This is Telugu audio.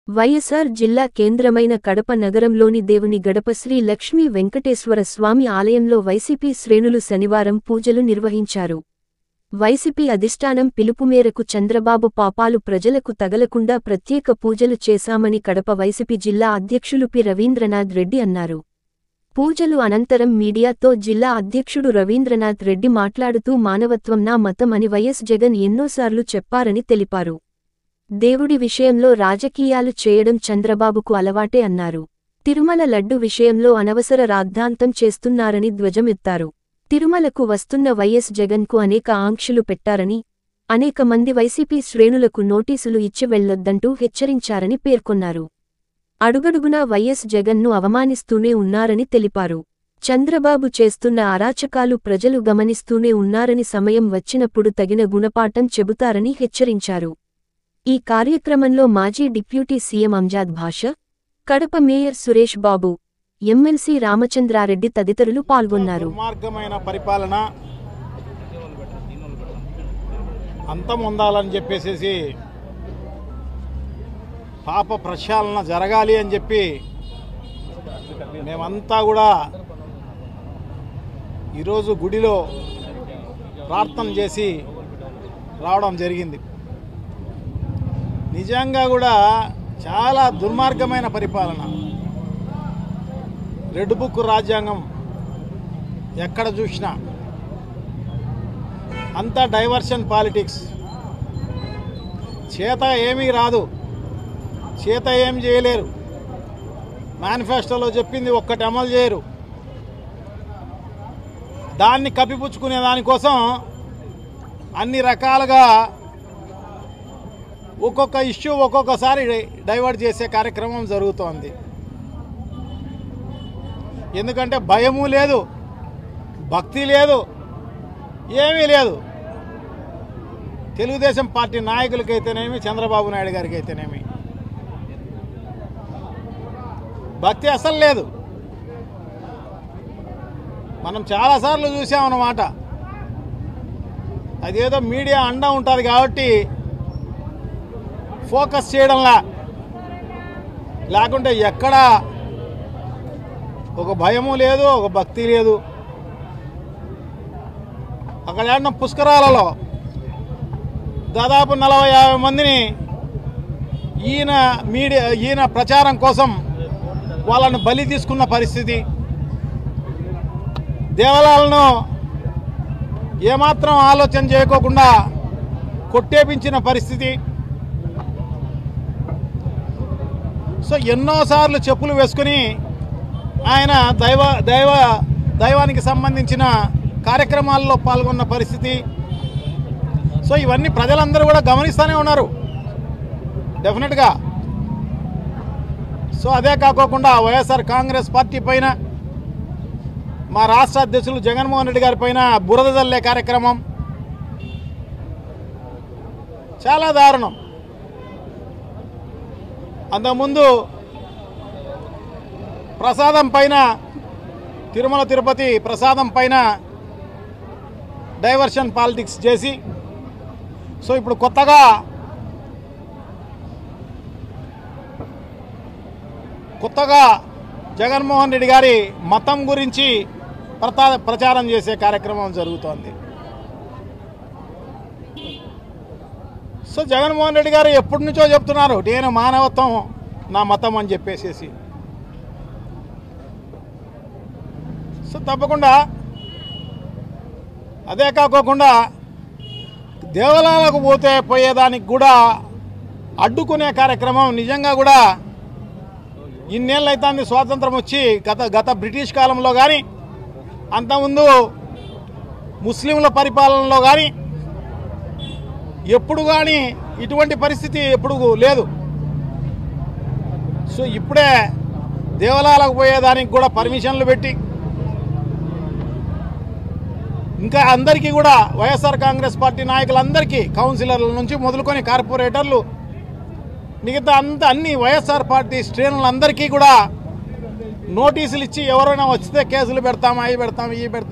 వైఎస్ఆర్ జిల్లా కేంద్రమైన కడప నగరంలోని దేవుని గడప శ్రీ లక్ష్మీ వెంకటేశ్వర స్వామి ఆలయంలో వైసీపీ శ్రేణులు శనివారం పూజలు నిర్వహించారు. వైసీపీ అధిష్టానం పిలుపు మేరకు చంద్రబాబు పాపాలు ప్రజలకు తగలకుండా ప్రత్యేక పూజలు చేశామని కడప వైసీపీ జిల్లా అధ్యక్షులు పి రవీంద్రనాథ్ రెడ్డి అన్నారు. పూజలు అనంతరం మీడియాతో జిల్లా అధ్యక్షుడు రవీంద్రనాథ్ రెడ్డి మాట్లాడుతూ మానవత్వం నా మతం అని వైఎస్ జగన్ ఎన్నోసార్లు చెప్పారని తెలిపారు. దేవుడి విషయంలో రాజకీయాలు చేయడం చంద్రబాబుకు అలవాటే అన్నారు. తిరుమల లడ్డు విషయంలో అనవసర రాద్ధాంతం చేస్తున్నారని ధ్వజమెత్తారు. తిరుమలకు వస్తున్న వైఎస్ జగన్కు అనేక ఆంక్షలు పెట్టారని, అనేక మంది వైసీపీ శ్రేణులకు నోటీసులు ఇచ్చి వెళ్లొద్దంటూ హెచ్చరించారని పేర్కొన్నారు. అడుగడుగునా వైఎస్ జగన్ను అవమానిస్తూనే ఉన్నారని తెలిపారు. చంద్రబాబు చేస్తున్న అరాచకాలు ప్రజలు గమనిస్తూనే ఉన్నారని సమయం వచ్చినప్పుడు తగిన గుణపాఠం చెబుతారని హెచ్చరించారు. ఈ కార్యక్రమంలో మాజీ డిప్యూటీ సీఎం అంజాద్ భాషా, కడప మేయర్ సురేష్ బాబు, ఎమ్మెల్సీ రామచంద్రారెడ్డి తదితరులు పాల్గొన్నారు. దుర్మార్గమైన పరిపాలన అంతమొందాలని చెప్పేసి పాప ప్రక్షాళన జరగాలి అని చెప్పి మేమంతా కూడా ఈరోజు గుడిలో ప్రార్థన చేసి రావడం జరిగింది. నిజంగా కూడా చాలా దుర్మార్గమైన పరిపాలన. రెడ్ బుక్ రాజ్యాంగం ఎక్కడ చూసినా అంతా డైవర్షన్ పాలిటిక్స్. చేత ఏమీ రాదు, చేత ఏం చేయలేరు. మేనిఫెస్టోలో చెప్పింది ఒక్కటి అమలు చేయరు. దాన్ని కప్పిపుచ్చుకునే దానికోసం అన్ని రకాలుగా ఒక్కొక్క ఇష్యూ ఒక్కొక్కసారి డైవర్ట్ చేసే కార్యక్రమం జరుగుతోంది. ఎందుకంటే భయము లేదు, భక్తి లేదు, ఏమీ లేదు. తెలుగుదేశం పార్టీ నాయకులకైతేనేమి, చంద్రబాబు నాయుడు గారికి అయితేనేమి భక్తి అసలు లేదు. మనం చాలాసార్లు చూసామన్నమాట. అదేదో మీడియా అండా ఉంటుంది కాబట్టి ఫోకస్ చేయడంలా, లేకుంటే ఎక్కడ ఒక భయము లేదు, ఒక భక్తి లేదు. అక్కడ ఏమన్నా పుష్కరాలలో దాదాపు 40-50 మందిని ఈయన ప్రచారం కోసం వాళ్ళను బలి తీసుకున్న పరిస్థితి. దేవాలయాలను ఏమాత్రం ఆలోచన చేయకోకుండా కొట్టేపించిన పరిస్థితి. సో ఎన్నోసార్లు చెప్పులు వేసుకుని ఆయన దైవానికి సంబంధించిన కార్యక్రమాల్లో పాల్గొన్న పరిస్థితి. సో ఇవన్నీ ప్రజలందరూ కూడా గమనిస్తూనే ఉన్నారు డెఫినెట్గా. సో అదే కాకోకుండా వైఎస్ఆర్ కాంగ్రెస్ పార్టీ పైన, మా రాష్ట్ర అధ్యక్షులు జగన్మోహన్ రెడ్డి గారి పైన బురద జల్లే కార్యక్రమం చాలా దారుణం. అంతకుముందు ప్రసాదం పైన, తిరుమల తిరుపతి ప్రసాదం పైన డైవర్షన్ పాలిటిక్స్ చేసి, సో ఇప్పుడు కొత్తగా జగన్మోహన్ రెడ్డి గారి మతం గురించి ప్రచారం చేసే కార్యక్రమం జరుగుతోంది. సో జగన్మోహన్ రెడ్డి గారు ఎప్పటి నుంచో చెప్తున్నారు, నేను మానవత్వం నా మతం అని చెప్పేసి. సో తప్పకుండా అదే కాకోకుండా దేవాలయాలకు పోయేదానికి కూడా అడ్డుకునే కార్యక్రమం నిజంగా కూడా ఇన్నేళ్ళు అవుతుంది స్వాతంత్రం వచ్చి. గత బ్రిటిష్ కాలంలో కానీ, అంతకుముందు ముస్లింల పరిపాలనలో కానీ ఎప్పుడు కానీ ఇటువంటి పరిస్థితి ఎప్పుడు లేదు. సో ఇప్పుడే దేవాలయాలకు పోయేదానికి కూడా పర్మిషన్లు పెట్టి, ఇంకా అందరికీ కూడా వైఎస్ఆర్ కాంగ్రెస్ పార్టీ నాయకులందరికీ, కౌన్సిలర్ల నుంచి మొదలుకొని కార్పొరేటర్లు, మిగతా అన్ని వైఎస్ఆర్ పార్టీ శ్రేణులందరికీ కూడా నోటీసులు ఇచ్చి ఎవరైనా వస్తే కేసులు పెడతాం, అవి పెడతాం, ఇవి పెడతాం.